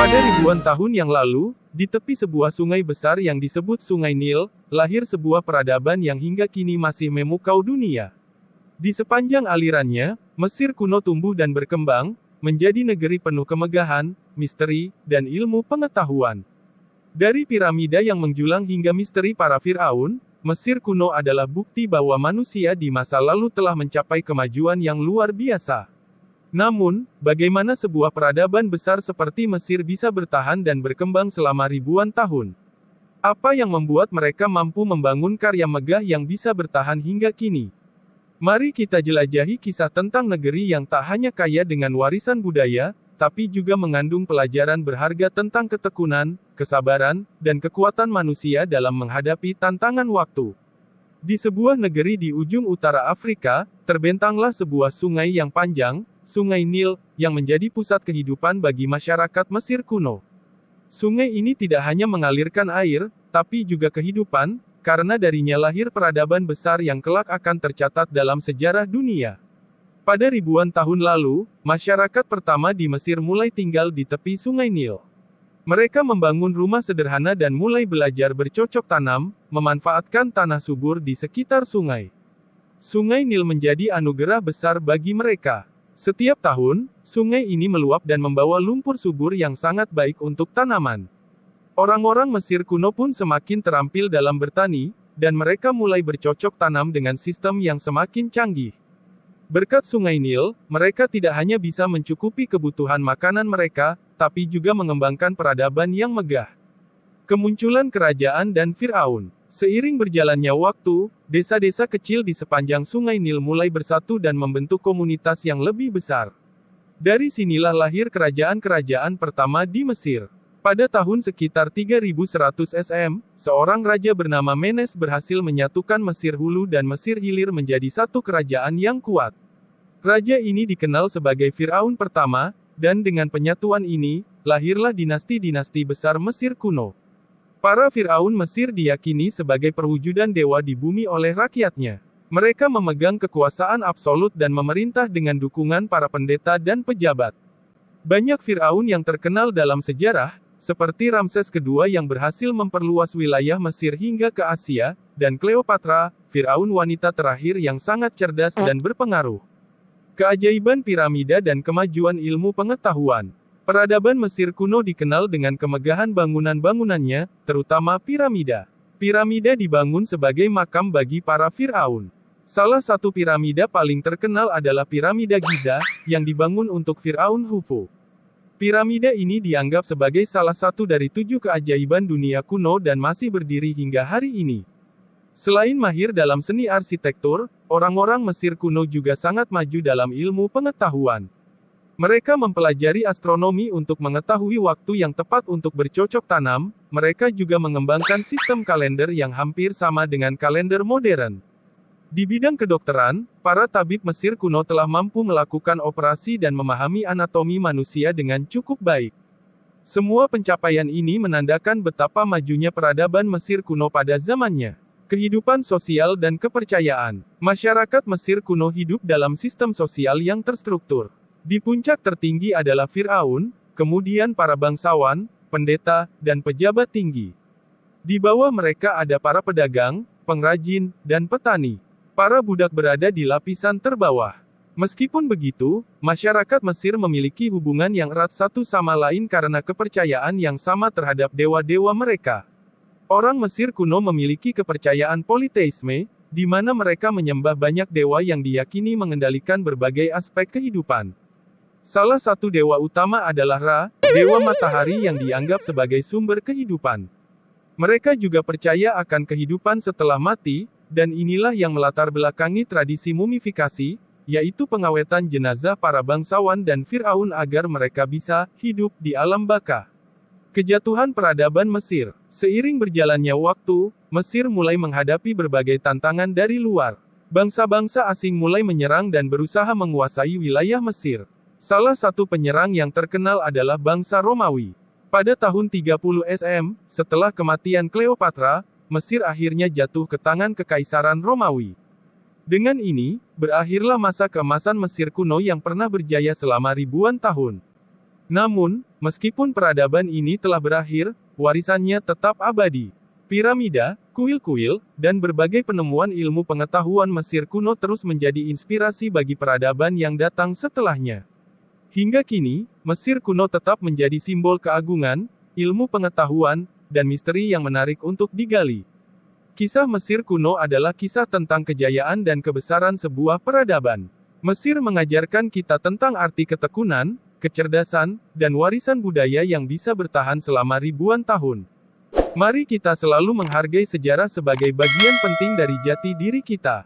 Pada ribuan tahun yang lalu, di tepi sebuah sungai besar yang disebut Sungai Nil, lahir sebuah peradaban yang hingga kini masih memukau dunia. Di sepanjang alirannya, Mesir kuno tumbuh dan berkembang, menjadi negeri penuh kemegahan, misteri, dan ilmu pengetahuan. Dari piramida yang menjulang hingga misteri para Firaun, Mesir kuno adalah bukti bahwa manusia di masa lalu telah mencapai kemajuan yang luar biasa. Namun, bagaimana sebuah peradaban besar seperti Mesir bisa bertahan dan berkembang selama ribuan tahun? Apa yang membuat mereka mampu membangun karya megah yang bisa bertahan hingga kini? Mari kita jelajahi kisah tentang negeri yang tak hanya kaya dengan warisan budaya, tapi juga mengandung pelajaran berharga tentang ketekunan, kesabaran, dan kekuatan manusia dalam menghadapi tantangan waktu. Di sebuah negeri di ujung utara Afrika, terbentanglah sebuah sungai yang panjang, Sungai Nil, yang menjadi pusat kehidupan bagi masyarakat Mesir kuno. Sungai ini tidak hanya mengalirkan air, tapi juga kehidupan, karena darinya lahir peradaban besar yang kelak akan tercatat dalam sejarah dunia. Pada ribuan tahun lalu, masyarakat pertama di Mesir mulai tinggal di tepi Sungai Nil. Mereka membangun rumah sederhana dan mulai belajar bercocok tanam, memanfaatkan tanah subur di sekitar sungai. Sungai Nil menjadi anugerah besar bagi mereka. Setiap tahun, sungai ini meluap dan membawa lumpur subur yang sangat baik untuk tanaman. Orang-orang Mesir kuno pun semakin terampil dalam bertani, dan mereka mulai bercocok tanam dengan sistem yang semakin canggih. Berkat Sungai Nil, mereka tidak hanya bisa mencukupi kebutuhan makanan mereka, tapi juga mengembangkan peradaban yang megah. Kemunculan kerajaan dan Firaun. Seiring berjalannya waktu, desa-desa kecil di sepanjang Sungai Nil mulai bersatu dan membentuk komunitas yang lebih besar. Dari sinilah lahir kerajaan-kerajaan pertama di Mesir. Pada tahun sekitar 3100 SM, seorang raja bernama Menes berhasil menyatukan Mesir Hulu dan Mesir Hilir menjadi satu kerajaan yang kuat. Raja ini dikenal sebagai Firaun pertama, dan dengan penyatuan ini, lahirlah dinasti-dinasti besar Mesir kuno. Para Firaun Mesir diyakini sebagai perwujudan dewa di bumi oleh rakyatnya. Mereka memegang kekuasaan absolut dan memerintah dengan dukungan para pendeta dan pejabat. Banyak Firaun yang terkenal dalam sejarah, seperti Ramses II yang berhasil memperluas wilayah Mesir hingga ke Asia, dan Cleopatra, Firaun wanita terakhir yang sangat cerdas dan berpengaruh. Keajaiban piramida dan kemajuan ilmu pengetahuan. Peradaban Mesir kuno dikenal dengan kemegahan bangunan-bangunannya, terutama piramida. Piramida dibangun sebagai makam bagi para Firaun. Salah satu piramida paling terkenal adalah Piramida Giza, yang dibangun untuk Firaun Khufu. Piramida ini dianggap sebagai salah satu dari 7 keajaiban dunia kuno dan masih berdiri hingga hari ini. Selain mahir dalam seni arsitektur, orang-orang Mesir kuno juga sangat maju dalam ilmu pengetahuan. Mereka mempelajari astronomi untuk mengetahui waktu yang tepat untuk bercocok tanam, mereka juga mengembangkan sistem kalender yang hampir sama dengan kalender modern. Di bidang kedokteran, para tabib Mesir kuno telah mampu melakukan operasi dan memahami anatomi manusia dengan cukup baik. Semua pencapaian ini menandakan betapa majunya peradaban Mesir kuno pada zamannya. Kehidupan sosial dan kepercayaan. Masyarakat Mesir kuno hidup dalam sistem sosial yang terstruktur. Di puncak tertinggi adalah Firaun, kemudian para bangsawan, pendeta, dan pejabat tinggi. Di bawah mereka ada para pedagang, pengrajin, dan petani. Para budak berada di lapisan terbawah. Meskipun begitu, masyarakat Mesir memiliki hubungan yang erat satu sama lain karena kepercayaan yang sama terhadap dewa-dewa mereka. Orang Mesir kuno memiliki kepercayaan politeisme, di mana mereka menyembah banyak dewa yang diyakini mengendalikan berbagai aspek kehidupan. Salah satu dewa utama adalah Ra, dewa matahari yang dianggap sebagai sumber kehidupan. Mereka juga percaya akan kehidupan setelah mati, dan inilah yang melatar belakangi tradisi mumifikasi, yaitu pengawetan jenazah para bangsawan dan Firaun agar mereka bisa hidup di alam baka. Kejatuhan peradaban Mesir. Seiring berjalannya waktu, Mesir mulai menghadapi berbagai tantangan dari luar. Bangsa-bangsa asing mulai menyerang dan berusaha menguasai wilayah Mesir. Salah satu penyerang yang terkenal adalah bangsa Romawi. Pada tahun 30 SM, setelah kematian Cleopatra, Mesir akhirnya jatuh ke tangan Kekaisaran Romawi. Dengan ini, berakhirlah masa keemasan Mesir kuno yang pernah berjaya selama ribuan tahun. Namun, Meskipun peradaban ini telah berakhir, warisannya tetap abadi. Piramida, kuil-kuil, dan berbagai penemuan ilmu pengetahuan Mesir kuno terus menjadi inspirasi bagi peradaban yang datang setelahnya. Hingga kini, Mesir kuno tetap menjadi simbol keagungan, ilmu pengetahuan, dan misteri yang menarik untuk digali. Kisah Mesir kuno adalah kisah tentang kejayaan dan kebesaran sebuah peradaban. Mesir mengajarkan kita tentang arti ketekunan, kecerdasan, dan warisan budaya yang bisa bertahan selama ribuan tahun. Mari kita selalu menghargai sejarah sebagai bagian penting dari jati diri kita.